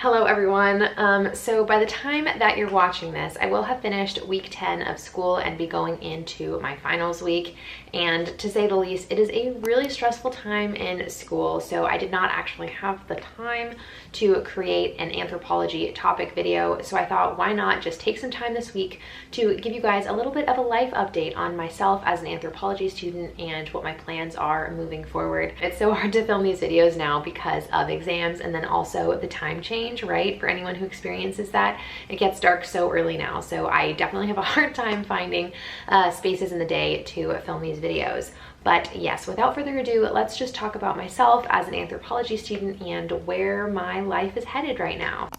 Hello everyone. So by the time that you're watching this, I will have finished week 10 of school and be going into my finals week. And to say the least, it is a really stressful time in school. So I did not actually have the time to create an anthropology topic video. So I thought, why not just take some time this week to give you guys a little bit of a life update on myself as an anthropology student and what my plans are moving forward. It's so hard to film these videos now because of exams and then also the time change, right? For anyone who experiences that, it gets dark so early now. So I definitely have a hard time finding spaces in the day to film these videos. But yes, without further ado, let's just talk about myself as an anthropology student and where my life is headed right now.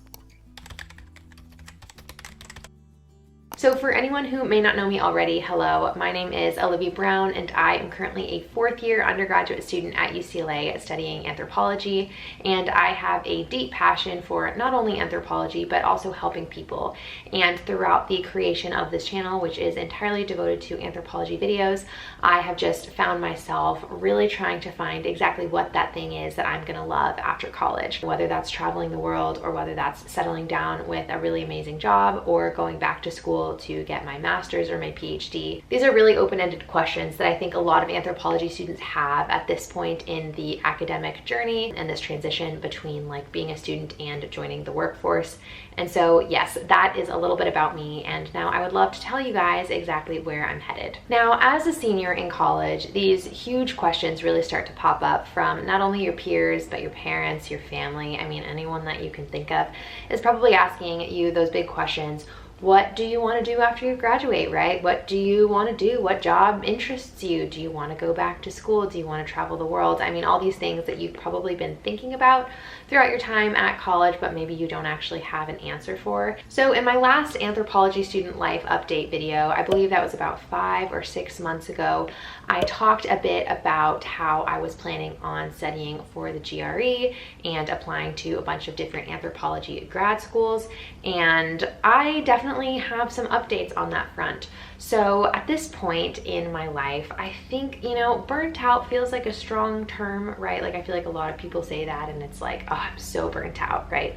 So for anyone who may not know me already, hello, my name is Alivia Brown and I am currently a fourth year undergraduate student at UCLA studying anthropology, and I have a deep passion for not only anthropology but also helping people. And throughout the creation of this channel, which is entirely devoted to anthropology videos, I have just found myself really trying to find exactly what that thing is that I'm gonna love after college, whether that's traveling the world or whether that's settling down with a really amazing job or going back to school to get my master's or my PhD. These are really open-ended questions that I think a lot of anthropology students have at this point in the academic journey and this transition between like being a student and joining the workforce. And so yes, that is a little bit about me, and now I would love to tell you guys exactly where I'm headed. Now, as a senior in college, these huge questions really start to pop up from not only your peers, but your parents, your family. I mean, anyone that you can think of is probably asking you those big questions. What do you want to do after you graduate, right? What do you want to do? What job interests you? Do you want to go back to school? Do you want to travel the world? I mean, all these things that you've probably been thinking about throughout your time at college, but maybe you don't actually have an answer for. So in my last anthropology student life update video, I believe that was about 5 or 6 months ago, I talked a bit about how I was planning on studying for the GRE and applying to a bunch of different anthropology grad schools. And I definitely have some updates on that front. So at this point in my life, I think, you know, burnt out feels like a strong term, right? Like I feel like a lot of people say that and it's like, oh, I'm so burnt out, right?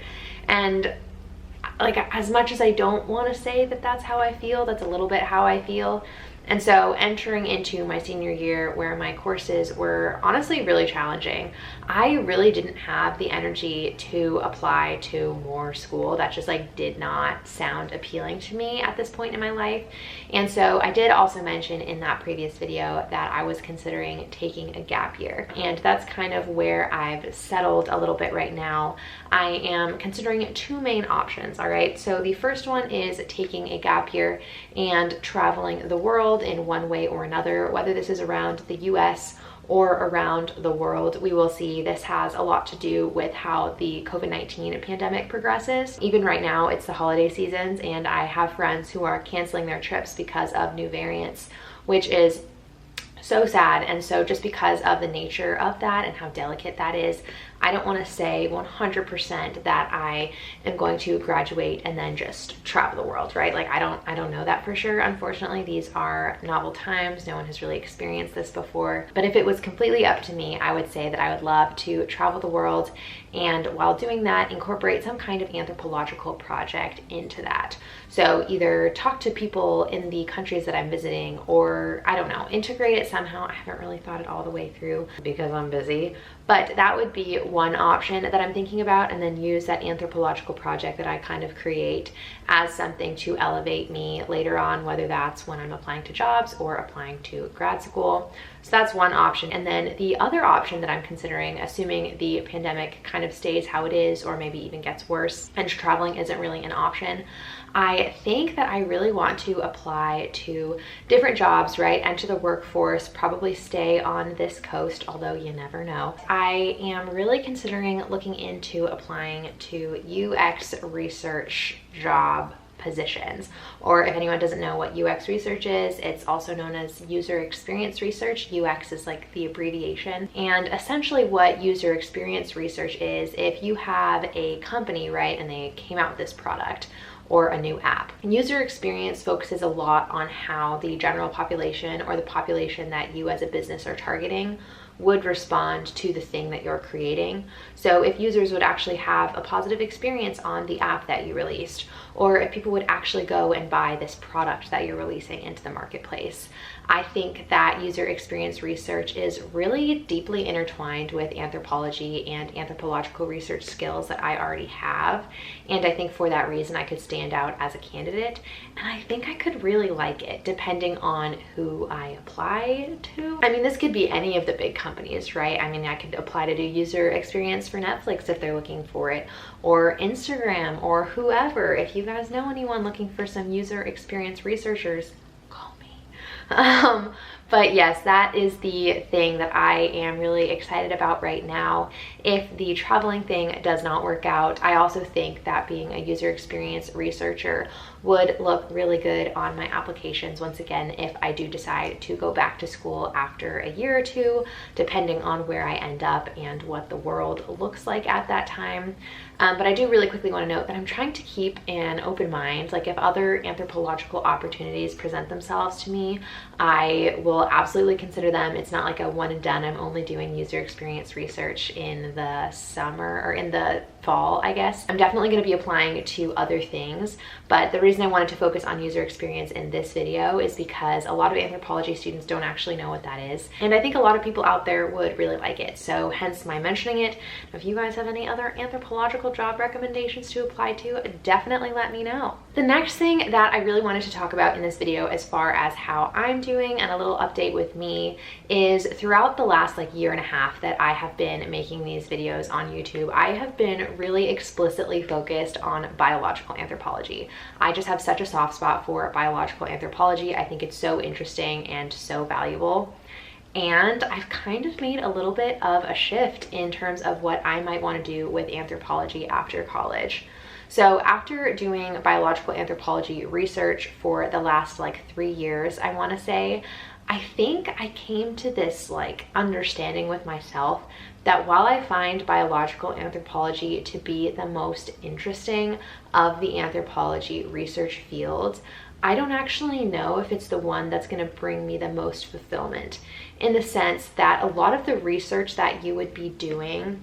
And like as much as I don't want to say that that's how I feel, that's a little bit how I feel. And so entering into my senior year where my courses were honestly really challenging, I really didn't have the energy to apply to more school. That just like did not sound appealing to me at this point in my life. And so I did also mention in that previous video that I was considering taking a gap year. And that's kind of where I've settled a little bit right now. I am considering two main options, all right? So the first one is taking a gap year and traveling the world in one way or another, whether this is around the US or around the world. We will see. This has a lot to do with how the COVID-19 pandemic progresses. Even right now, it's the holiday seasons, and I have friends who are canceling their trips because of new variants, which is so sad. And so just because of the nature of that and how delicate that is, I don't want to say 100% that I am going to graduate and then just travel the world, right? Like I don't know that for sure. Unfortunately, these are novel times. No one has really experienced this before. But if it was completely up to me, I would say that I would love to travel the world, and while doing that, incorporate some kind of anthropological project into that. So either talk to people in the countries that I'm visiting, or I don't know, integrate it somehow. I haven't really thought it all the way through because I'm busy. But that would be one option that I'm thinking about, and then use that anthropological project that I kind of create as something to elevate me later on, whether that's when I'm applying to jobs or applying to grad school. So that's one option. And then the other option that I'm considering, assuming the pandemic kind of stays how it is or maybe even gets worse and traveling isn't really an option, I think that I really want to apply to different jobs, right? Enter the workforce, probably stay on this coast, although you never know. I am really considering looking into applying to UX research job positions. Or if anyone doesn't know what UX research is, it's also known as user experience research. UX is like the abbreviation. And essentially what user experience research is, if you have a company, right, and they came out with this product or a new app. And user experience focuses a lot on how the general population or the population that you as a business are targeting would respond to the thing that you're creating. So if users would actually have a positive experience on the app that you released, or if people would actually go and buy this product that you're releasing into the marketplace. I think that user experience research is really deeply intertwined with anthropology and anthropological research skills that I already have. And I think for that reason, I could stand out as a candidate. And I think I could really like it depending on who I apply to. I mean, this could be any of the big companies, right? I mean, I could apply to do user experience for Netflix if they're looking for it, or Instagram, or whoever. If you guys know anyone looking for some user experience researchers, but yes, that is the thing that I am really excited about right now. If the traveling thing does not work out, I also think that being a user experience researcher would look really good on my applications once again if I do decide to go back to school after a year or two, depending on where I end up and what the world looks like at that time. But I do really quickly want to note that I'm trying to keep an open mind. Like, if other anthropological opportunities present themselves to me, I will absolutely consider them. It's not like a one and done. I'm only doing user experience research in the summer, or in the fall, I guess. I'm definitely going to be applying to other things, but the reason I wanted to focus on user experience in this video is because a lot of anthropology students don't actually know what that is, and I think a lot of people out there would really like it, so hence my mentioning it. If you guys have any other anthropological job recommendations to apply to, definitely let me know. The next thing that I really wanted to talk about in this video, as far as how I'm doing and a little update with me, is throughout the last year and a half that I have been making these videos on YouTube, I have been really explicitly focused on biological anthropology. I just have such a soft spot for biological anthropology. I think it's so interesting and so valuable. And I've kind of made a little bit of a shift in terms of what I might want to do with anthropology after college. So after doing biological anthropology research for the last 3 years, I want to say, I think I came to this understanding with myself that while I find biological anthropology to be the most interesting of the anthropology research fields, I don't actually know if it's the one that's going to bring me the most fulfillment, in the sense that a lot of the research that you would be doing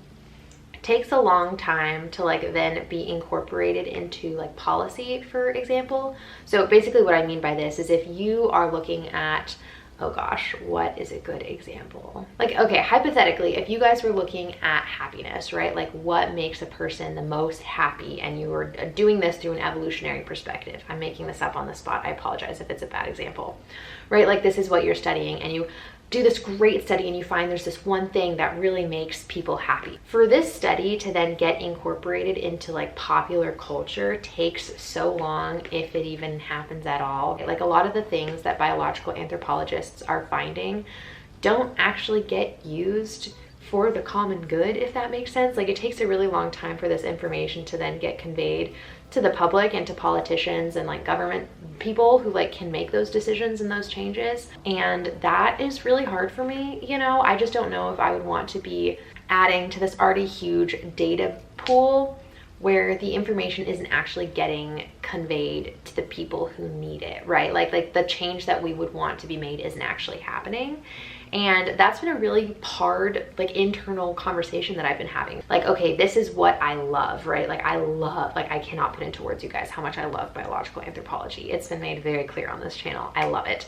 takes a long time to then be incorporated into policy, for example. So basically what I mean by this is, if you are looking at, oh gosh, what is a good example? Okay, hypothetically, if you guys were looking at happiness, right? What makes a person the most happy, and you were doing this through an evolutionary perspective. I'm making this up on the spot. I apologize if it's a bad example, right? This is what you're studying, and you do this great study and you find there's this one thing that really makes people happy. For this study to then get incorporated into popular culture takes so long, if it even happens at all. A lot of the things that biological anthropologists are finding don't actually get used for the common good, if that makes sense. It takes a really long time for this information to then get conveyed to the public and to politicians and government people who can make those decisions and those changes. And that is really hard for me. I just don't know if I would want to be adding to this already huge data pool where the information isn't actually getting conveyed to the people who need it, right? Like the change that we would want to be made isn't actually happening. And that's been a really hard, internal conversation that I've been having. Okay, this is what I love, right? I cannot put into words, you guys, how much I love biological anthropology. It's been made very clear on this channel. I love it.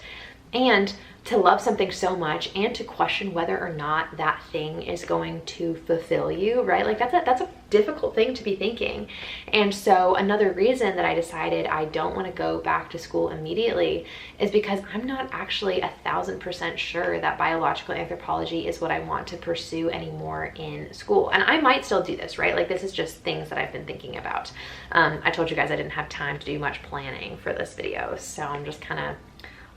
And to love something so much and to question whether or not that thing is going to fulfill you, right? That's a difficult thing to be thinking. And so another reason that I decided I don't want to go back to school immediately is because I'm not actually 1000% sure that biological anthropology is what I want to pursue anymore in school. And I might still do this, right? This is just things that I've been thinking about. I told you guys I didn't have time to do much planning for this video, so I'm just kind of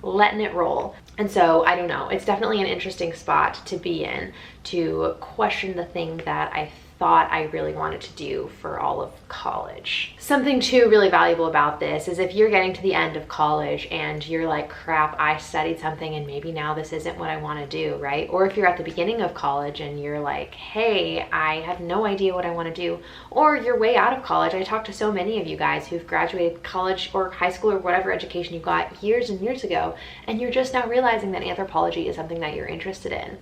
letting it roll. And so I don't know, it's definitely an interesting spot to be in, to question the thing that I thought I really wanted to do for all of college. Something too really valuable about this is if you're getting to the end of college and you're like, crap, I studied something and maybe now this isn't what I want to do, right? Or if you're at the beginning of college and you're like, hey, I have no idea what I want to do, or you're way out of college. I talked to so many of you guys who've graduated college or high school or whatever education you got years and years ago, and you're just now realizing that anthropology is something that you're interested in.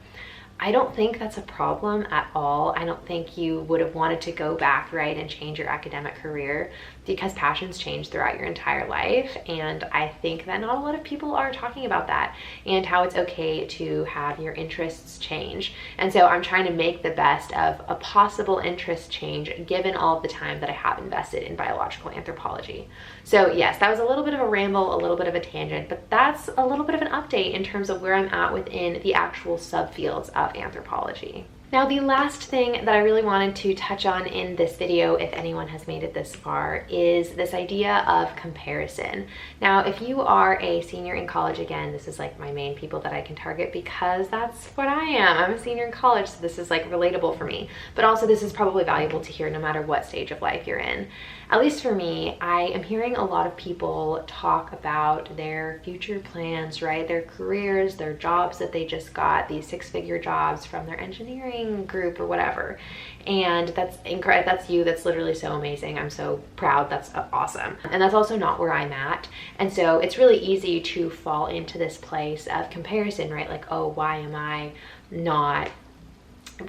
I don't think that's a problem at all. I don't think you would have wanted to go back, right, and change your academic career, because passions change throughout your entire life. And I think that not a lot of people are talking about that and how it's okay to have your interests change. And so I'm trying to make the best of a possible interest change given all of the time that I have invested in biological anthropology. So yes, that was a little bit of a ramble, a little bit of a tangent, but that's a little bit of an update in terms of where I'm at within the actual subfields of anthropology. Now, the last thing that I really wanted to touch on in this video, if anyone has made it this far, is this idea of comparison. Now, if you are a senior in college, again, this is like my main people that I can target because that's what I am. I'm a senior in college, so this is like relatable for me. But also this is probably valuable to hear no matter what stage of life you're in. At least for me, I am hearing a lot of people talk about their future plans, right? Their careers, their jobs that they just got, these six-figure jobs from their engineering group or whatever. And that's incredible. That's you. That's literally so amazing. I'm so proud. That's awesome. And that's also not where I'm at. And so it's really easy to fall into this place of comparison, right? Like, oh, why am I not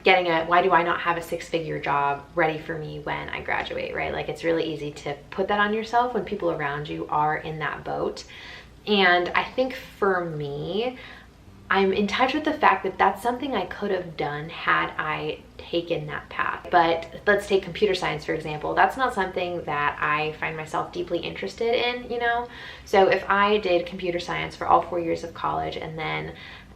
why do I not have a six-figure job ready for me when I graduate, right? Like, it's really easy to put that on yourself when people around you are in that boat. And I think for me, I'm in touch with the fact that that's something I could have done had I taken that path. But let's take computer science, for example. That's not something that I find myself deeply interested in, you know? So if I did computer science for all 4 years of college and then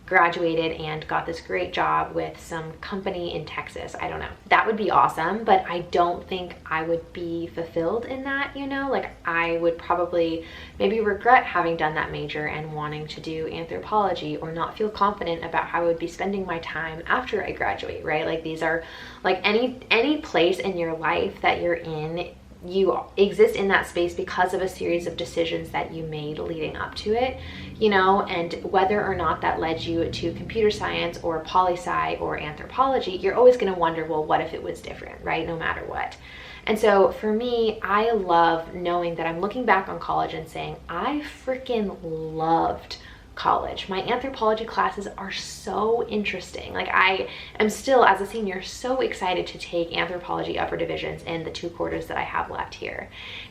graduated and got this great job with some company in Texas, I don't know, that would be awesome, but I don't think I would be fulfilled in that, you know? Like, I would probably maybe regret having done that major and wanting to do anthropology, or not feel confident about how I would be spending my time after I graduate, right? Like, these are like any place in your life that you're in, you exist in that space because of a series of decisions that you made leading up to it, you know, and whether or not that led you to computer science or poli-sci or anthropology, you're always going to wonder, well, what if it was different, right? No matter what. And so for me, I love knowing that I'm looking back on college and saying, I freaking loved college. My anthropology classes are so interesting. Like, I am still, as a senior, so excited to take anthropology upper divisions in the 2 quarters that I have left here.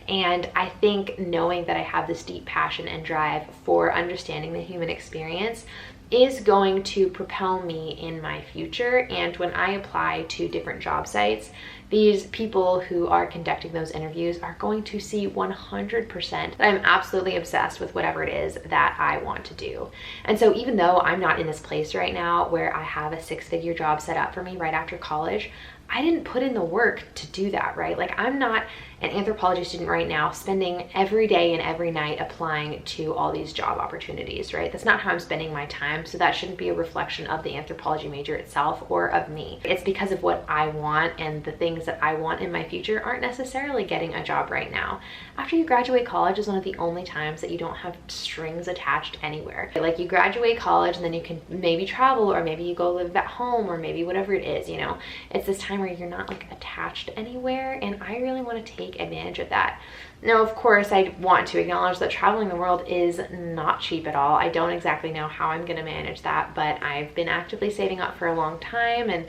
And I think knowing that I have this deep passion and drive for understanding the human experience is going to propel me in my future. And when I apply to different job sites, these people who are conducting those interviews are going to see 100% that I'm absolutely obsessed with whatever it is that I want to do. And so even though I'm not in this place right now where I have a 6-figure job set up for me right after college, I didn't put in the work to do that, right? Like, I'm not an anthropology student right now spending every day and every night applying to all these job opportunities, right? That's not how I'm spending my time. So that shouldn't be a reflection of the anthropology major itself or of me. It's because of what I want, and the things that I want in my future aren't necessarily getting a job right now. After you graduate college is one of the only times that you don't have strings attached anywhere. Like, you graduate college and then you can maybe travel, or maybe you go live at home, or maybe whatever it is, you know? It's this time where you're not like attached anywhere, and I really want to take advantage of that. Now, of course, I want to acknowledge that traveling the world is not cheap at all. I don't exactly know how I'm going to manage that, but I've been actively saving up for a long time, and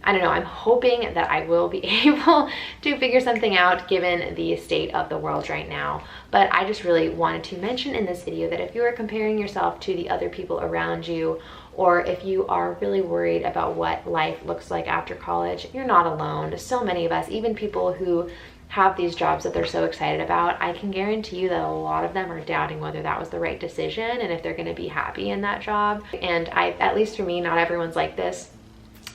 I don't know, I'm hoping that I will be able to figure something out given the state of the world right now. But I just really wanted to mention in this video that if you are comparing yourself to the other people around you, or if you are really worried about what life looks like after college, you're not alone. So many of us, even people who have these jobs that they're so excited about, I can guarantee you that a lot of them are doubting whether that was the right decision and if they're going to be happy in that job. And at least for me, not everyone's like this.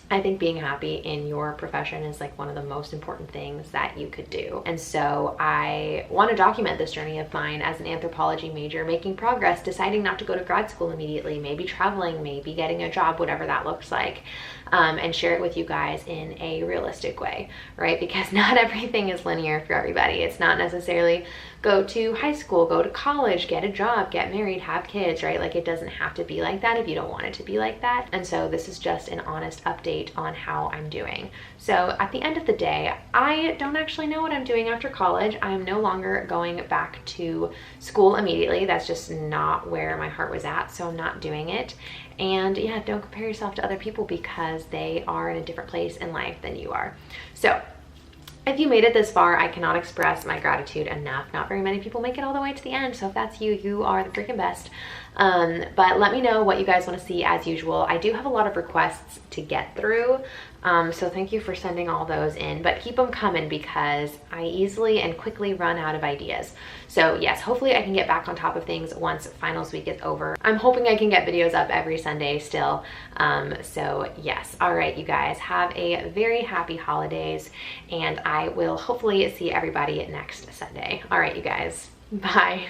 I think being happy in your profession is like one of the most important things that you could do. And so I want to document this journey of mine as an anthropology major, making progress, deciding not to go to grad school immediately, maybe traveling, maybe getting a job, whatever that looks like, and share it with you guys in a realistic way, right? Because not everything is linear for everybody. It's not necessarily go to high school, go to college, get a job, get married, have kids, right? Like, it doesn't have to be like that if you don't want it to be like that. And so this is just an honest update on how I'm doing. So at the end of the day, I don't actually know what I'm doing after college. I'm no longer going back to school immediately. That's just not where my heart was at, so I'm not doing it. And yeah, don't compare yourself to other people, because because they are in a different place in life than you are. So if you made it this far, I cannot express my gratitude enough. Not very many people make it all the way to the end, so if that's you, you are the freaking best. But let me know what you guys want to see as usual. I do have a lot of requests to get through, so thank you for sending all those in, but keep them coming because I easily and quickly run out of ideas. So yes, hopefully I can get back on top of things once finals week is over. I'm hoping I can get videos up every Sunday still. So yes, all right, you guys, have a very happy holidays, and I will hopefully see everybody next Sunday. All right, you guys, bye.